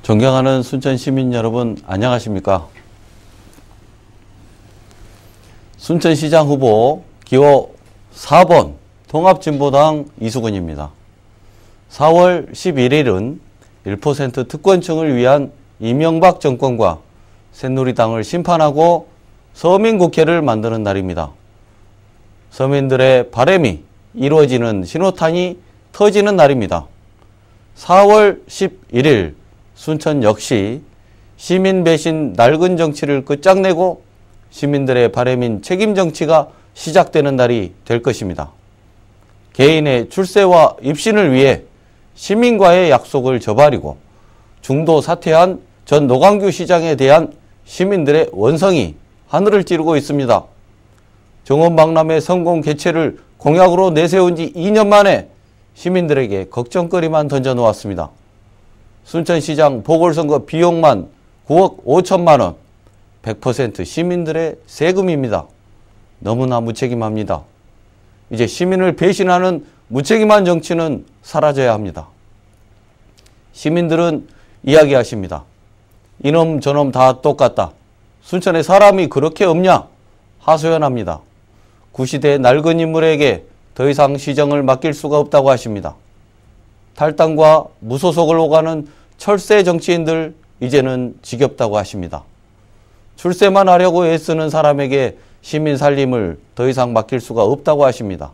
존경하는 순천 시민 여러분, 안녕하십니까? 순천시장 후보 기호 4번 통합진보당 이수근입니다. 4월 11일은 1% 특권층을 위한 이명박 정권과 새누리당을 심판하고 서민국회를 만드는 날입니다. 서민들의 바람이 이루어지는 신호탄이 터지는 날입니다. 4월 11일 순천 역시 시민 배신 낡은 정치를 끝장내고 시민들의 바람인 책임 정치가 시작되는 날이 될 것입니다. 개인의 출세와 입신을 위해 시민과의 약속을 저버리고 중도 사퇴한 전 노광규 시장에 대한 시민들의 원성이 하늘을 찌르고 있습니다. 정원박람회 성공 개최를 공약으로 내세운 지 2년 만에 시민들에게 걱정거리만 던져놓았습니다. 순천시장 보궐선거 비용만 9억 5천만 원, 100% 시민들의 세금입니다. 너무나 무책임합니다. 이제 시민을 배신하는 무책임한 정치는 사라져야 합니다. 시민들은 이야기하십니다. 이놈 저놈 다 똑같다. 순천에 사람이 그렇게 없냐? 하소연합니다. 구시대의 낡은 인물에게 더 이상 시정을 맡길 수가 없다고 하십니다. 탈당과 무소속을 오가는 철새 정치인들 이제는 지겹다고 하십니다. 출세만 하려고 애쓰는 사람에게 시민 살림을 더 이상 맡길 수가 없다고 하십니다.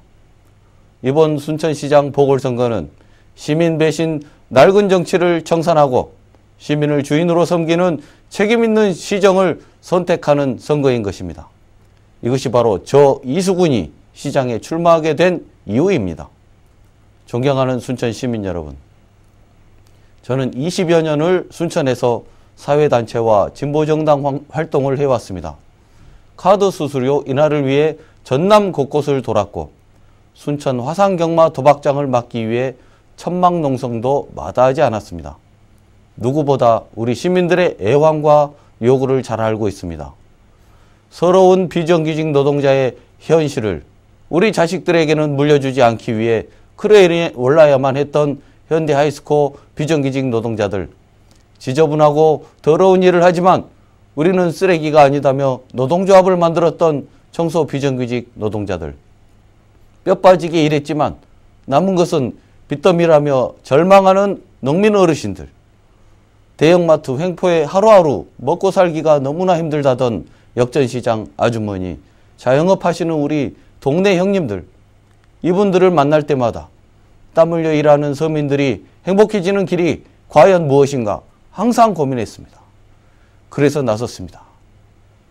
이번 순천시장 보궐선거는 시민 배신 낡은 정치를 청산하고 시민을 주인으로 섬기는 책임있는 시정을 선택하는 선거인 것입니다. 이것이 바로 저 이수근이 시장에 출마하게 된 이유입니다. 존경하는 순천 시민 여러분, 저는 20여 년을 순천에서 사회단체와 진보정당 활동을 해왔습니다. 카드 수수료 인하를 위해 전남 곳곳을 돌았고 순천 화산경마 도박장을 막기 위해 천막농성도 마다하지 않았습니다. 누구보다 우리 시민들의 애환과 요구를 잘 알고 있습니다. 서러운 비정규직 노동자의 현실을 우리 자식들에게는 물려주지 않기 위해 크레인에 올라야만 했던 현대 하이스코 비정규직 노동자들, 지저분하고 더러운 일을 하지만 우리는 쓰레기가 아니다며 노동조합을 만들었던 청소 비정규직 노동자들, 뼈 빠지게 일했지만 남은 것은 빚더미라며 절망하는 농민 어르신들, 대형마트 횡포에 하루하루 먹고 살기가 너무나 힘들다던 역전시장 아주머니, 자영업하시는 우리 동네 형님들, 이분들을 만날 때마다 땀 흘려 일하는 서민들이 행복해지는 길이 과연 무엇인가 항상 고민했습니다. 그래서 나섰습니다.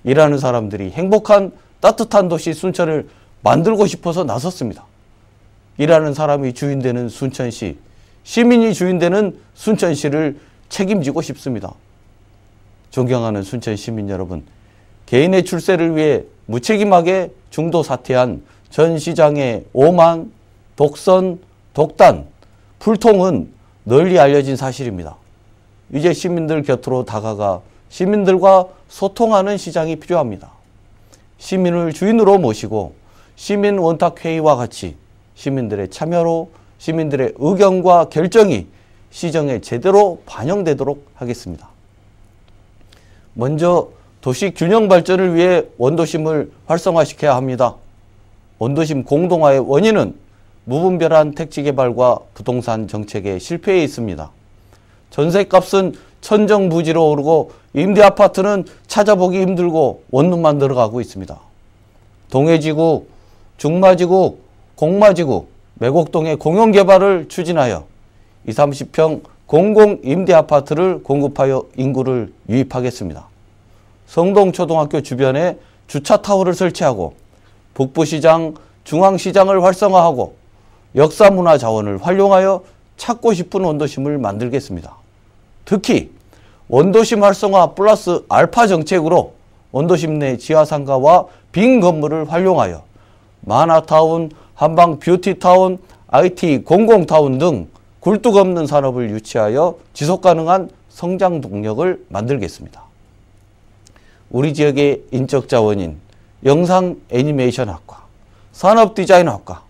일하는 사람들이 행복한 따뜻한 도시 순천을 만들고 싶어서 나섰습니다. 일하는 사람이 주인되는 순천시, 시민이 주인되는 순천시를 책임지고 싶습니다. 존경하는 순천 시민 여러분, 개인의 출세를 위해 무책임하게 중도 사퇴한 전 시장의 오만, 독선, 독단, 불통은 널리 알려진 사실입니다. 이제 시민들 곁으로 다가가 시민들과 소통하는 시장이 필요합니다. 시민을 주인으로 모시고 시민 원탁회의와 같이 시민들의 참여로 시민들의 의견과 결정이 시정에 제대로 반영되도록 하겠습니다. 먼저 도시 균형 발전을 위해 원도심을 활성화시켜야 합니다. 원도심 공동화의 원인은 무분별한 택지 개발과 부동산 정책의 실패에 있습니다. 전셋값은 천정부지로 오르고 임대아파트는 찾아보기 힘들고 원룸만 늘어가고 있습니다. 동해지구, 중마지구, 공마지구, 매곡동의 공용개발을 추진하여 20, 30평 공공임대아파트를 공급하여 인구를 유입하겠습니다. 성동초등학교 주변에 주차타워를 설치하고 북부시장, 중앙시장을 활성화하고 역사문화 자원을 활용하여 찾고 싶은 원도심을 만들겠습니다. 특히 원도심 활성화 플러스 알파 정책으로 원도심 내 지하상가와 빈 건물을 활용하여 만화타운, 한방 뷰티타운, IT 공공타운 등 굴뚝 없는 산업을 유치하여 지속가능한 성장 동력을 만들겠습니다. 우리 지역의 인적 자원인 영상 애니메이션학과, 산업디자인학과,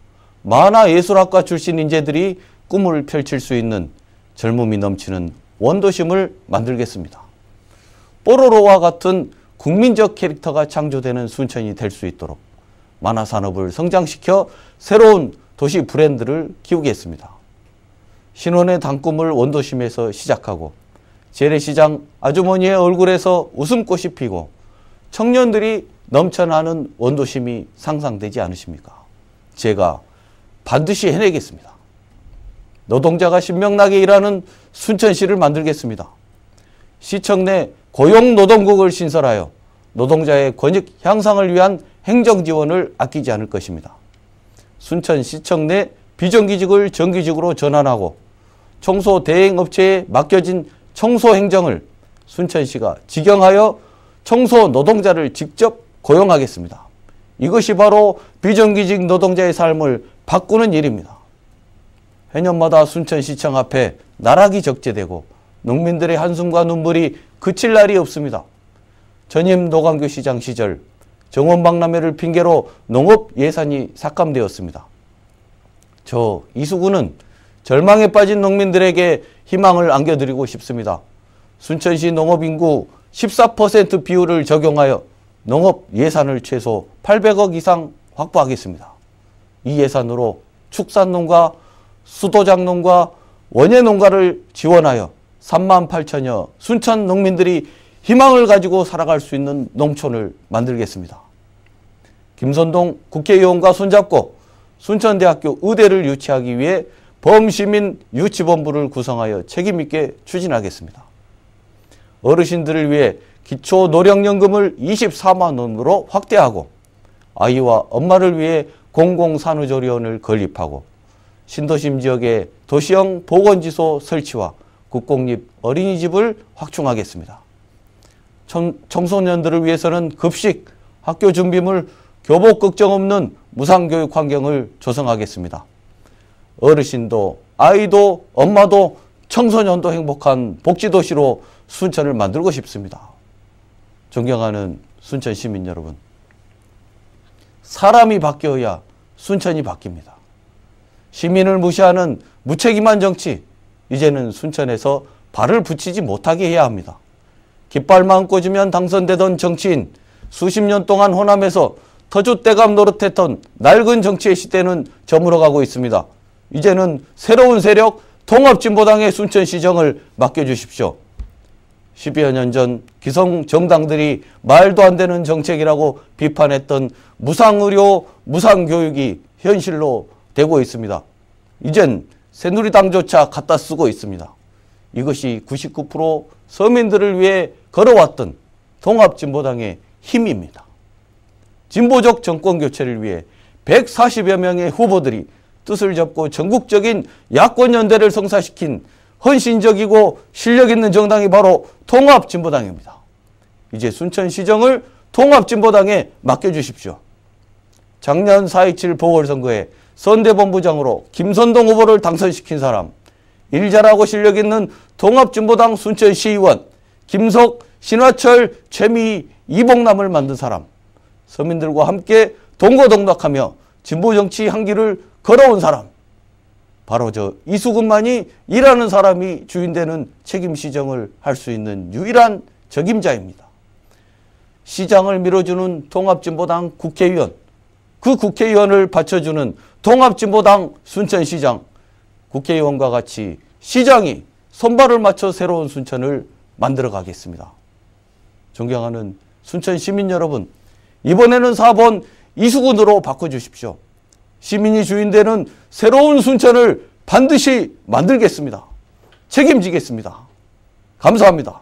만화예술학과 출신 인재들이 꿈을 펼칠 수 있는 젊음이 넘치는 원도심을 만들겠습니다. 뽀로로와 같은 국민적 캐릭터가 창조되는 순천이 될 수 있도록 만화산업을 성장시켜 새로운 도시 브랜드를 키우겠습니다. 신혼의 단꿈을 원도심에서 시작하고 재래시장 아주머니의 얼굴에서 웃음꽃이 피고 청년들이 넘쳐나는 원도심이 상상되지 않으십니까? 제가 반드시 해내겠습니다. 노동자가 신명나게 일하는 순천시를 만들겠습니다. 시청 내 고용노동국을 신설하여 노동자의 권익 향상을 위한 행정지원을 아끼지 않을 것입니다. 순천시청 내 비정규직을 정규직으로 전환하고 청소 대행업체에 맡겨진 청소행정을 순천시가 직영하여 청소 노동자를 직접 고용하겠습니다. 이것이 바로 비정규직 노동자의 삶을 바꾸는 일입니다. 해년마다 순천시청 앞에 나락이 적재되고 농민들의 한숨과 눈물이 그칠 날이 없습니다. 전임 노광규 시장 시절 정원박람회를 핑계로 농업 예산이 삭감되었습니다. 저 이수구는 절망에 빠진 농민들에게 희망을 안겨드리고 싶습니다. 순천시 농업인구 14% 비율을 적용하여 농업 예산을 최소 800억 이상 확보하겠습니다. 이 예산으로 축산농가, 수도작농가, 원예농가를 지원하여 38,000여 순천 농민들이 희망을 가지고 살아갈 수 있는 농촌을 만들겠습니다. 김선동 국회의원과 손잡고 순천대학교 의대를 유치하기 위해 범시민 유치본부를 구성하여 책임있게 추진하겠습니다. 어르신들을 위해 기초노령연금을 24만 원으로 확대하고 아이와 엄마를 위해 공공산후조리원을 건립하고 신도심 지역에 도시형 보건지소 설치와 국공립 어린이집을 확충하겠습니다. 청소년들을 위해서는 급식, 학교 준비물, 교복 걱정 없는 무상교육 환경을 조성하겠습니다. 어르신도 아이도 엄마도 청소년도 행복한 복지도시로 순천을 만들고 싶습니다. 존경하는 순천 시민 여러분, 사람이 바뀌어야 순천이 바뀝니다. 시민을 무시하는 무책임한 정치, 이제는 순천에서 발을 붙이지 못하게 해야 합니다. 깃발만 꽂으면 당선되던 정치인, 수십 년 동안 호남에서 터줏대감 노릇했던 낡은 정치의 시대는 저물어가고 있습니다. 이제는 새로운 세력 통합진보당의 순천시정을 맡겨주십시오. 10여 년 전 기성 정당들이 말도 안 되는 정책이라고 비판했던 무상의료, 무상교육이 현실로 되고 있습니다. 이젠 새누리당조차 갖다 쓰고 있습니다. 이것이 99% 서민들을 위해 걸어왔던 통합진보당의 힘입니다. 진보적 정권교체를 위해 140여 명의 후보들이 뜻을 접고 전국적인 야권연대를 성사시킨 헌신적이고 실력있는 정당이 바로 통합진보당입니다. 이제 순천시정을 통합진보당에 맡겨주십시오. 작년 4.27 보궐선거에 선대본부장으로 김선동 후보를 당선시킨 사람, 일 잘하고 실력있는 통합진보당 순천시의원, 김석, 신화철, 최미, 이봉남을 만든 사람, 서민들과 함께 동고동락하며 진보정치 향기를 걸어온 사람, 바로 저 이수근만이 일하는 사람이 주인되는 책임시정을 할 수 있는 유일한 적임자입니다. 시장을 밀어주는 통합진보당 국회의원, 그 국회의원을 받쳐주는 통합진보당 순천시장, 국회의원과 같이 시장이 손발을 맞춰 새로운 순천을 만들어 가겠습니다. 존경하는 순천 시민 여러분, 이번에는 4번 이수근으로 바꿔주십시오. 시민이 주인되는 새로운 순천을 반드시 만들겠습니다. 책임지겠습니다. 감사합니다.